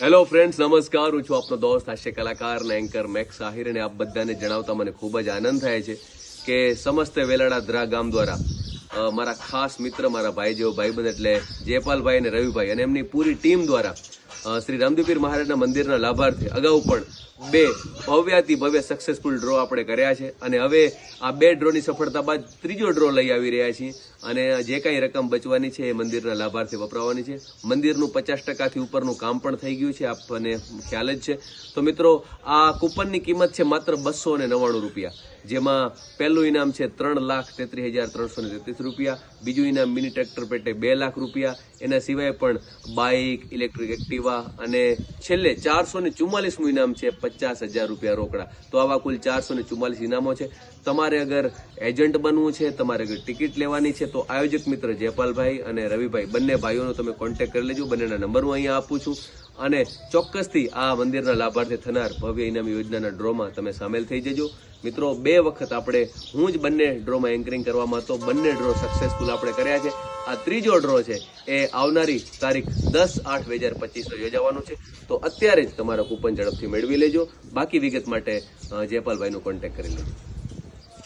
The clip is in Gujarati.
હેલો ફ્રેન્ડ્સ, નમસ્કાર. હું છું આપનો દોસ્ત હાસ્ય કલાકાર અને એન્કર મેક્સ આહિર, અને આપ બધાને જણાવતા મને ખૂબ જ આનંદ થાય છે કે સમસ્ત વેલાડા દ્રા ગામ દ્વારા મારા ખાસ મિત્ર, મારા ભાઈ જેવો ભાઈબંધ એટલે જયપાલભાઈ અને રવિભાઈ અને એમની પૂરી ટીમ દ્વારા શ્રી રામદેવપીર મહારાજના મંદિરના લાભાર્થી અગાઉ પણ 2 ભવ્યાતિ ભવ્ય સક્સેસફુલ ડ્રો આપણે કર્યા છે, અને હવે આ 2 ડ્રોની સફળતા બાદ ત્રીજો ડ્રો લઈ આવી રહ્યા છીએ. અને જે કાંઈ રકમ બચવાની છે એ મંદિરના લાભાર્થી વપરાવાની છે. મંદિરનું 50% ઉપરનું કામ પણ થઈ ગયું છે, આપણને ખ્યાલ જ છે. તો મિત્રો, આ કૂપનની કિંમત છે માત્ર 299 રૂપિયા, જેમાં પહેલું ઇનામ છે 3,33,333 રૂપિયા, બીજું ઇનામ મિની ટ્રેક્ટર પેટે 2 લાખ રૂપિયા, એના સિવાય પણ બાઇક, ઇલેક્ટ્રિક એક્ટિવા, અને છેલ્લે 444મું ઇનામ છે 50,000 રૂપિયા રોકડા. તો આવા કુલ 444 ઇનામો છે. તમારે અગર એજન્ટ બનવું છે, તમારે અગર ટિકિટ લેવાની છે, તો આયોજક મિત્ર જયપાલભાઈ અને રવિભાઈ બંને ભાઈઓનો તમે કોન્ટેક્ટ કરી લેજો. બંનેના નંબર હું અહીંયા આપું છું, અને ચોક્કસથી આ મંદિરના લાભાર્થી થનાર ભવ્ય ઇનામ યોજનાના ડ્રોમાં તમે સામેલ થઈ જજો. મિત્રો, 2 વખત હું જ બંને ડ્રોમાં એન્કરિંગ કરવામાં હતો. બંને ડ્રો સક્સેસફુલ આપણે કર્યા છે. આ ત્રીજો ડ્રો છે એ આવનારી તારીખ 10/8/2025 યોજાવાનો છે. તો અત્યારે જ તમારા કૂપન ઝડપથી મેળવી લેજો. બાકી વિગત માટે જયપાલભાઈનો કોન્ટેક્ટ કરી લેજો.